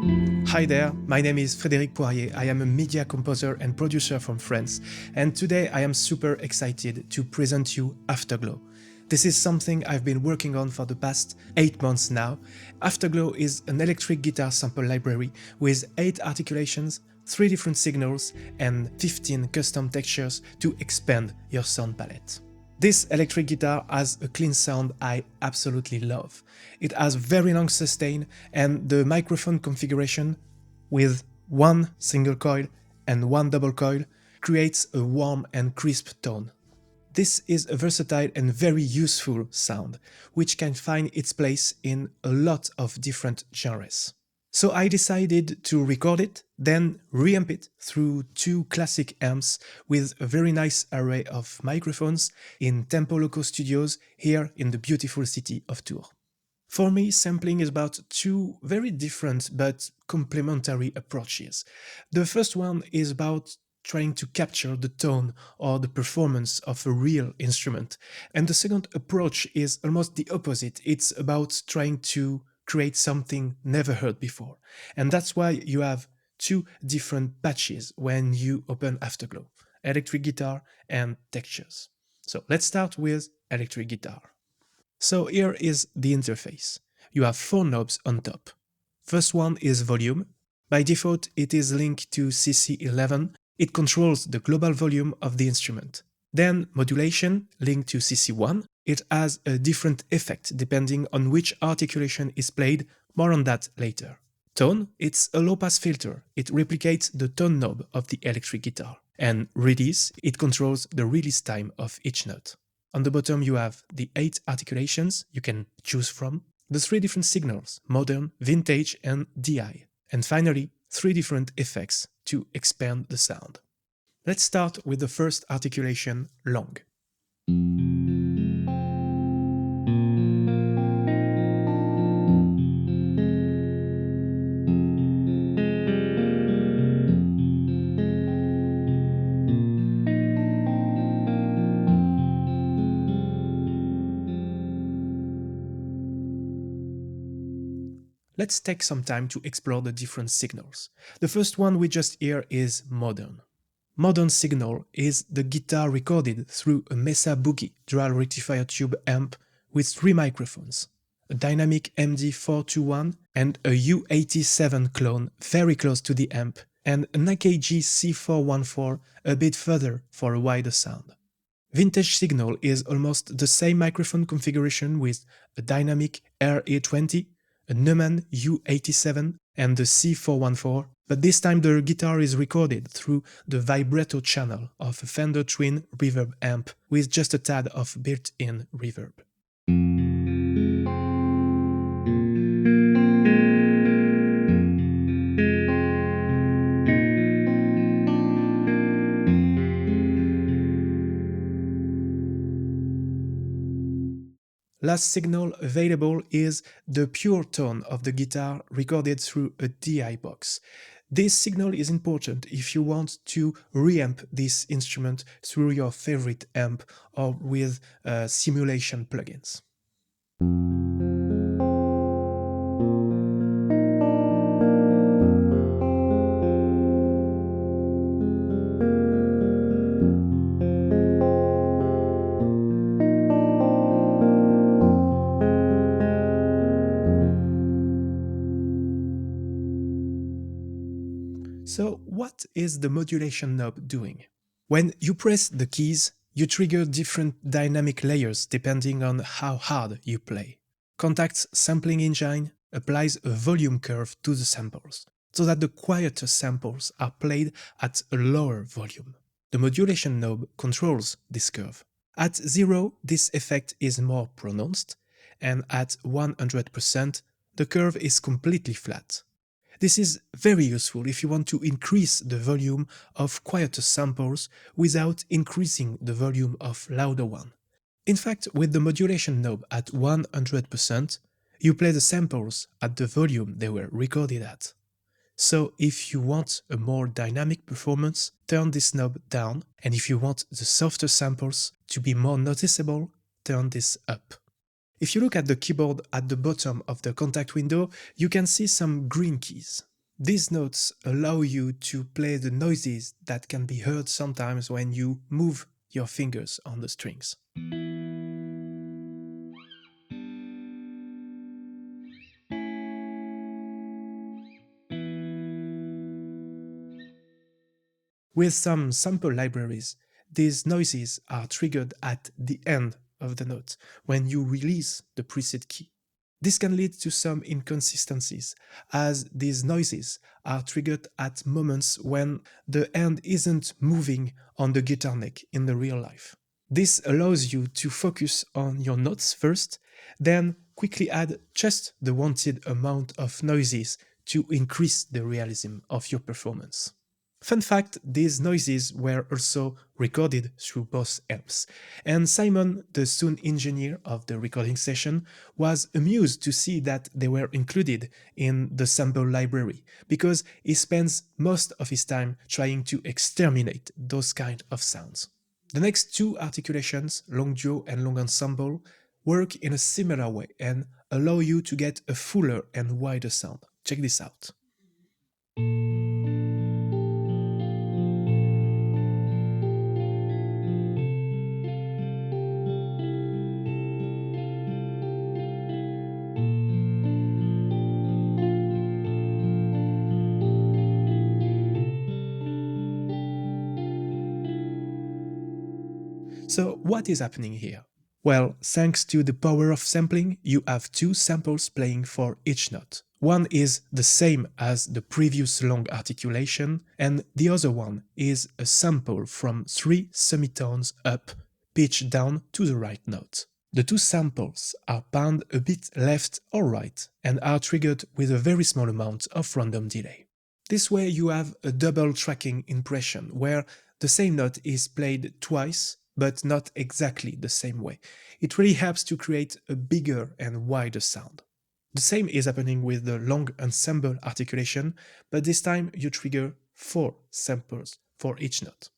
Hi there, my name is Frédéric Poirier. I am a media composer and producer from France, and today I am super excited to present you Afterglow. This is something I've been working on for the past 8 months now. Afterglow is an electric guitar sample library with 8 articulations, 3 different signals, and 15 custom textures to expand your sound palette. This electric guitar has a clean sound I absolutely love. It has very long sustain, and the microphone configuration with one single coil and one double coil creates a warm and crisp tone. This is a versatile and very useful sound, which can find its place in a lot of different genres. So I decided to record it, then reamp it through 2 classic amps with a very nice array of microphones in Tempo Loco Studios here in the beautiful city of Tours. For me, sampling is about 2 very different but complementary approaches. The first one is about trying to capture the tone or the performance of a real instrument, and the second approach is almost the opposite. It's about trying to create something never heard before. And that's why you have 2 different patches when you open Afterglow: electric guitar and textures. So let's start with electric guitar. So here is the interface. You have 4 knobs on top. First one is volume. By default, it is linked to CC11. It controls the global volume of the instrument. Then modulation, linked to CC1. It has a different effect depending on which articulation is played, more on that later. Tone, it's a low-pass filter. It replicates the tone knob of the electric guitar. And release, it controls the release time of each note. On the bottom you have the 8 articulations you can choose from, the 3 different signals, modern, vintage and DI, and finally 3 different effects to expand the sound. Let's start with the first articulation, long. Let's take some time to explore the different signals. The first one we just hear is modern. Modern signal is the guitar recorded through a Mesa Boogie dual rectifier tube amp with 3 microphones, a dynamic MD421 and a U87 clone very close to the amp, and an AKG C414 a bit further for a wider sound. Vintage signal is almost the same microphone configuration with a dynamic RA20, a Neumann U87 and the C414, but this time the guitar is recorded through the vibrato channel of a Fender Twin reverb amp with just a tad of built-in reverb. Last signal available is the pure tone of the guitar recorded through a DI box. This signal is important if you want to reamp this instrument through your favorite amp or with simulation plugins. So what is the modulation knob doing? When you press the keys, you trigger different dynamic layers depending on how hard you play. Kontakt's sampling engine applies a volume curve to the samples, so that the quieter samples are played at a lower volume. The modulation knob controls this curve. At 0, this effect is more pronounced, and at 100%, the curve is completely flat. This is very useful if you want to increase the volume of quieter samples without increasing the volume of louder one. In fact, with the modulation knob at 100%, you play the samples at the volume they were recorded at. So if you want a more dynamic performance, turn this knob down, and if you want the softer samples to be more noticeable, turn this up. If you look at the keyboard at the bottom of the Kontakt window, you can see some green keys. These notes allow you to play the noises that can be heard sometimes when you move your fingers on the strings. With some sample libraries, these noises are triggered at the end of the note when you release the preset key. This can lead to some inconsistencies, as these noises are triggered at moments when the hand isn't moving on the guitar neck in the real life. This allows you to focus on your notes first, then quickly add just the wanted amount of noises to increase the realism of your performance. Fun fact, these noises were also recorded through both amps, and Simon, the sound engineer of the recording session, was amused to see that they were included in the sample library, because he spends most of his time trying to exterminate those kind of sounds. The next two articulations, long duo and long ensemble, work in a similar way and allow you to get a fuller and wider sound. Check this out. So what is happening here? Well, thanks to the power of sampling, you have two samples playing for each note. One is the same as the previous long articulation, and the other one is a sample from three semitones up, pitched down to the right note. The two samples are panned a bit left or right and are triggered with a very small amount of random delay. This way you have a double tracking impression where the same note is played twice but not exactly the same way. It really helps to create a bigger and wider sound. The same is happening with the long ensemble articulation, but this time you trigger 4 samples for each note.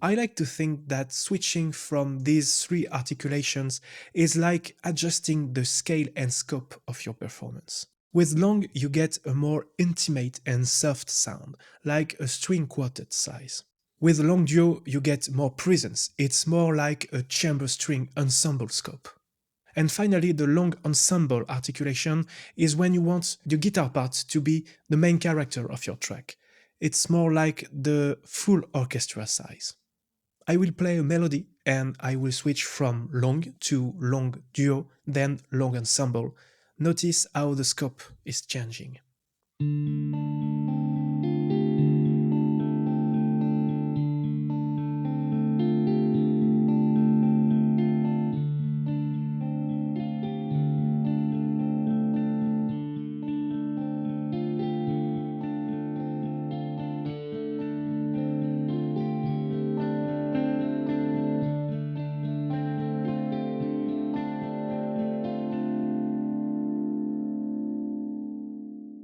I like to think that switching from these three articulations is like adjusting the scale and scope of your performance. With long, you get a more intimate and soft sound, like a string quartet size. With long duo, you get more presence. It's more like a chamber string ensemble scope. And finally, the long ensemble articulation is when you want the guitar part to be the main character of your track. It's more like the full orchestra size. I will play a melody and I will switch from long to long duo, then long ensemble. Notice how the scope is changing.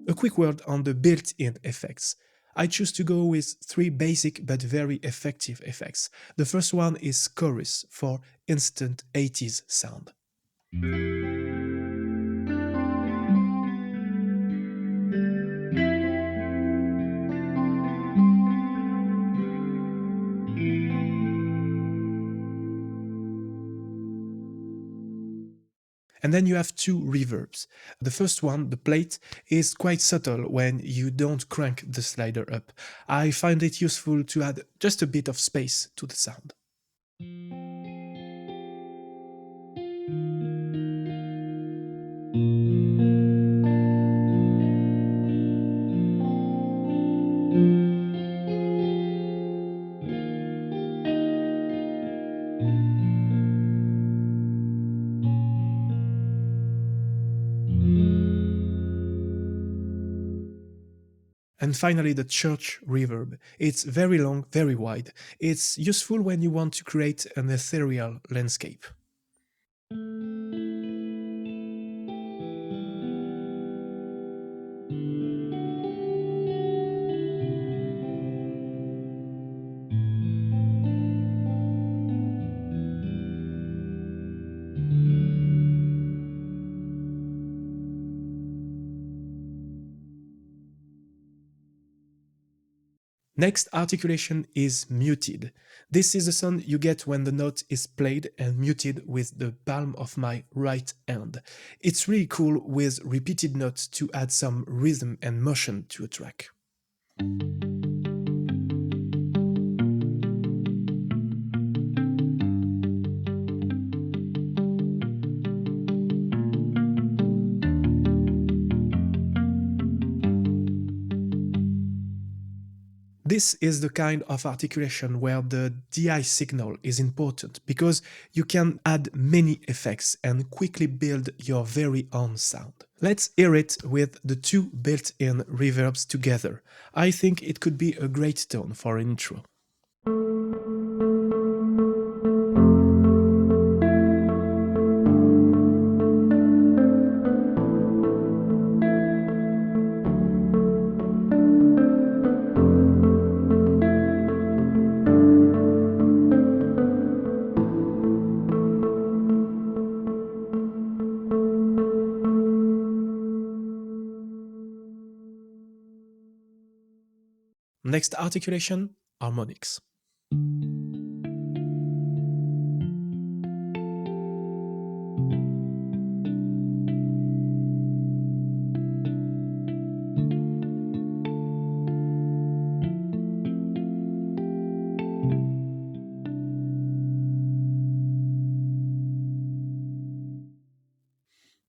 A quick word on the built-in effects. I choose to go with three basic but very effective effects. The first one is chorus for instant 80s sound. And then you have two reverbs. The first one, the plate, is quite subtle when you don't crank the slider up. I find it useful to add just a bit of space to the sound. And finally, the church reverb. It's very long, very wide. It's useful when you want to create an ethereal landscape. Next articulation is muted. This is the sound you get when the note is played and muted with the palm of my right hand. It's really cool with repeated notes to add some rhythm and motion to a track. This is the kind of articulation where the DI signal is important because you can add many effects and quickly build your very own sound. Let's hear it with the two built-in reverbs together. I think it could be a great tone for an intro. Next articulation, harmonics.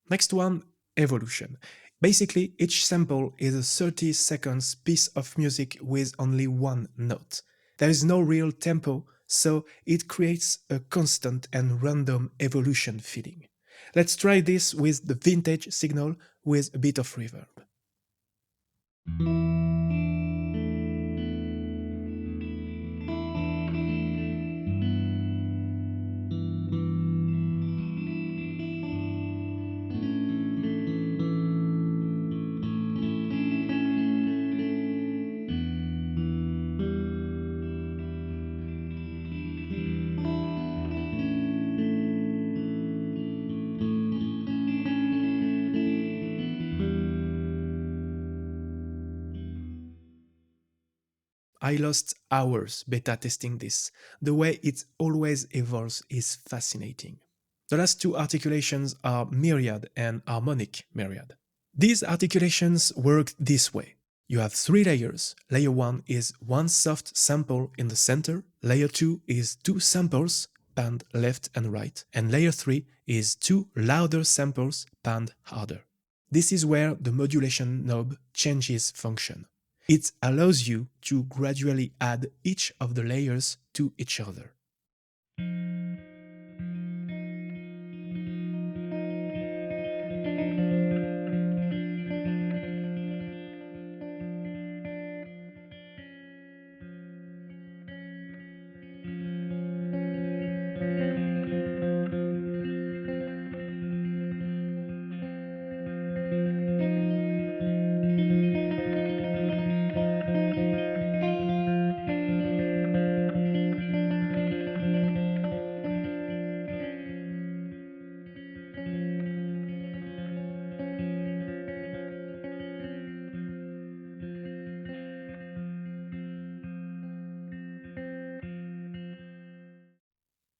Next one, evolution. Basically, each sample is a 30 seconds piece of music with only one note. There is no real tempo, so it creates a constant and random evolution feeling. Let's try this with the vintage signal with a bit of reverb. I lost hours beta testing this. The way it always evolves is fascinating. The last two articulations are myriad and harmonic myriad. These articulations work this way. You have three layers. Layer 1 is one soft sample in the center. Layer 2 is two samples panned left and right. And layer 3 is two louder samples panned harder. This is where the modulation knob changes function. It allows you to gradually add each of the layers to each other.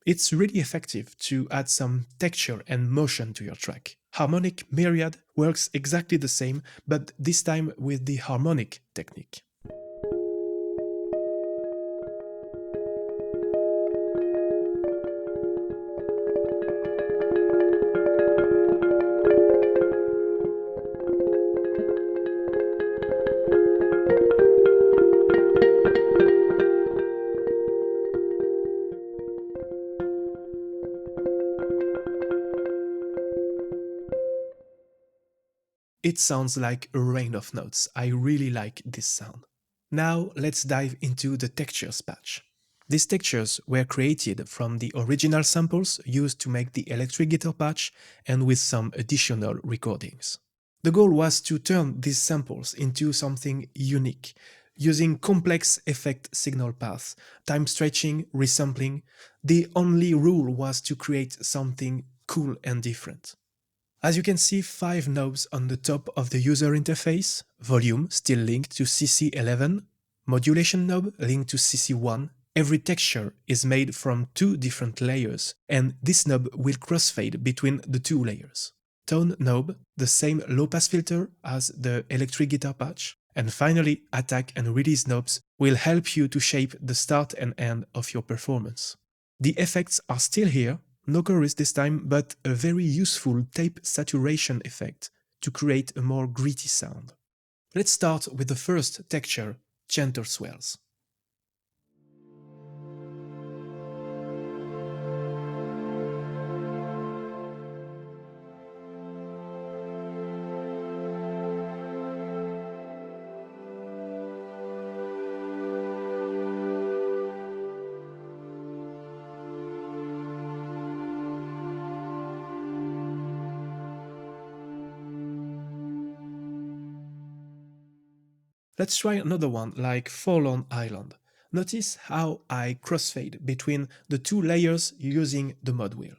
It's really effective to add some texture and motion to your track. Harmonic myriad works exactly the same, but this time with the harmonic technique. It sounds like a rain of notes. I really like this sound. Now let's dive into the textures patch. These textures were created from the original samples used to make the electric guitar patch and with some additional recordings. The goal was to turn these samples into something unique, using complex effect signal paths, time stretching, resampling. The only rule was to create something cool and different. As you can see, 5 knobs on the top of the user interface, volume still linked to CC11, modulation knob linked to CC1. Every texture is made from 2 different layers, and this knob will crossfade between the 2 layers. Tone knob, the same low-pass filter as the electric guitar patch. And finally, attack and release knobs will help you to shape the start and end of your performance. The effects are still here, no chorus this time, but a very useful tape saturation effect to create a more gritty sound. Let's start with the first texture, gentle swells. Let's try another one like Forlorn Island. Notice how I crossfade between the 2 layers using the mod wheel.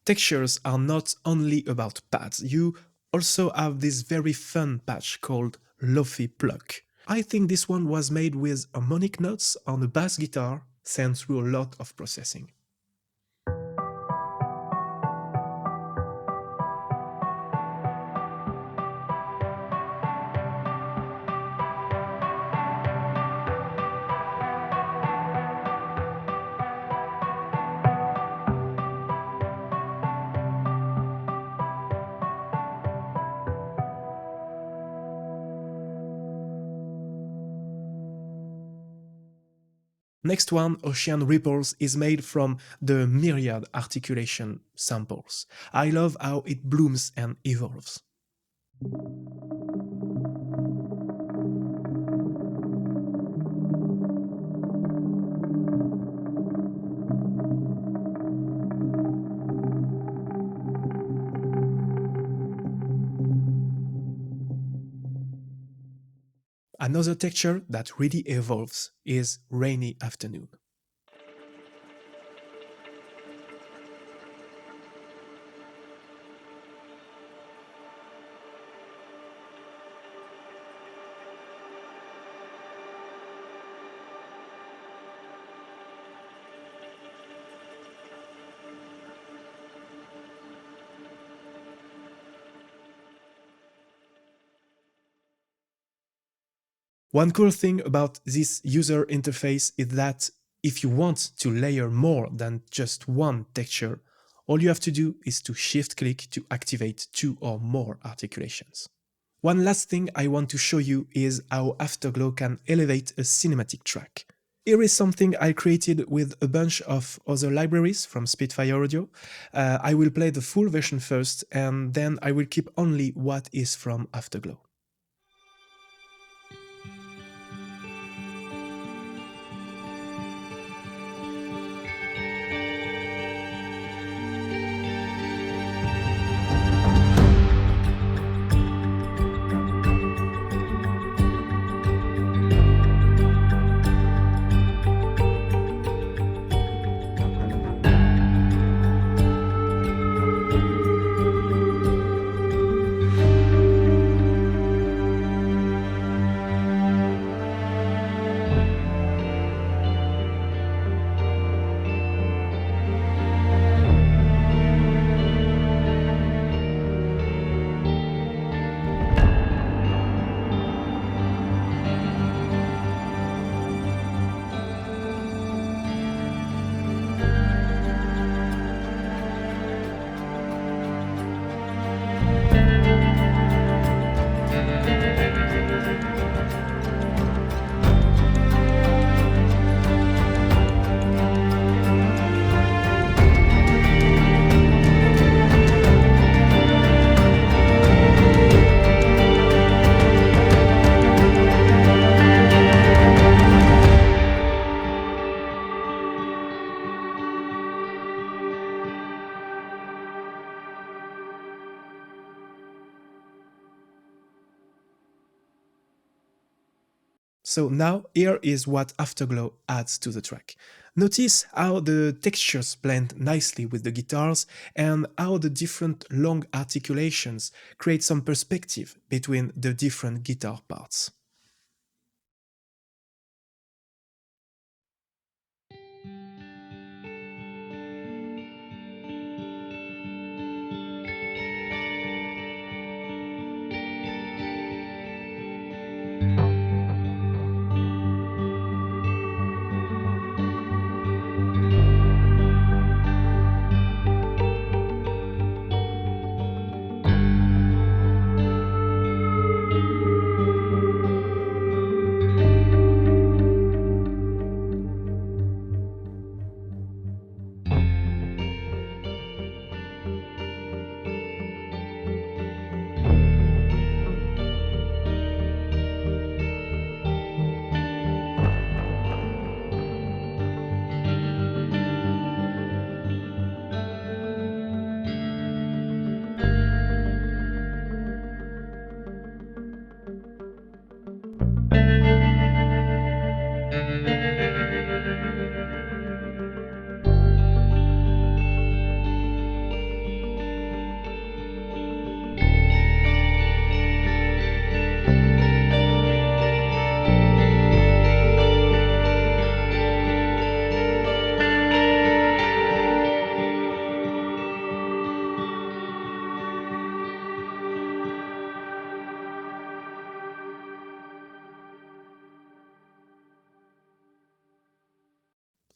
Textures are not only about pads, you also have this very fun patch called Lofi Pluck. I think this one was made with harmonic notes on a bass guitar sent through a lot of processing. Next one, Ocean Ripples, is made from the myriad articulation samples. I love how it blooms and evolves. Another texture that really evolves is Rainy Afternoon. One cool thing about this user interface is that if you want to layer more than just one texture, all you have to do is to shift-click to activate 2 or more articulations. One last thing I want to show you is how Afterglow can elevate a cinematic track. Here is something I created with a bunch of other libraries from Spitfire Audio. I will play the full version first, and then I will keep only what is from Afterglow. So now here is what Afterglow adds to the track. Notice how the textures blend nicely with the guitars and how the different long articulations create some perspective between the different guitar parts.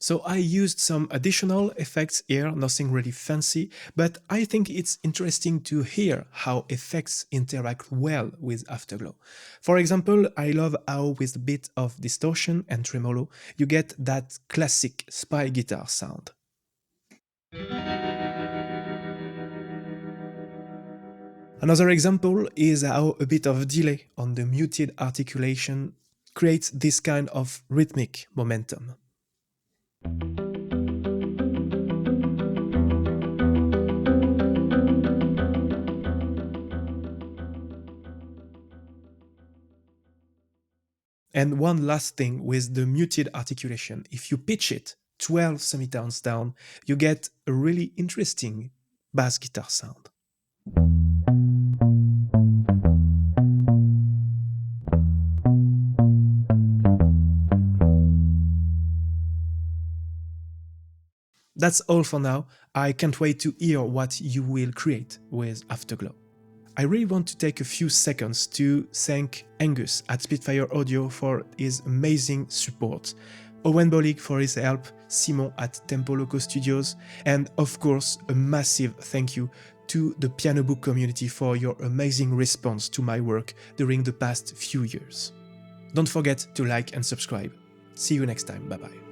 So I used some additional effects here, nothing really fancy, but I think it's interesting to hear how effects interact well with Afterglow. For example, I love how with a bit of distortion and tremolo, you get that classic spy guitar sound. Another example is how a bit of delay on the muted articulation creates this kind of rhythmic momentum. And one last thing with the muted articulation, if you pitch it 12 semitones down, you get a really interesting bass guitar sound. That's all for now. I can't wait to hear what you will create with Afterglow. I really want to take a few seconds to thank Angus at Spitfire Audio for his amazing support, Owen Bolig for his help, Simon at Tempo Loco Studios, and of course a massive thank you to the Pianobook community for your amazing response to my work during the past few years. Don't forget to like and subscribe. See you next time, bye bye.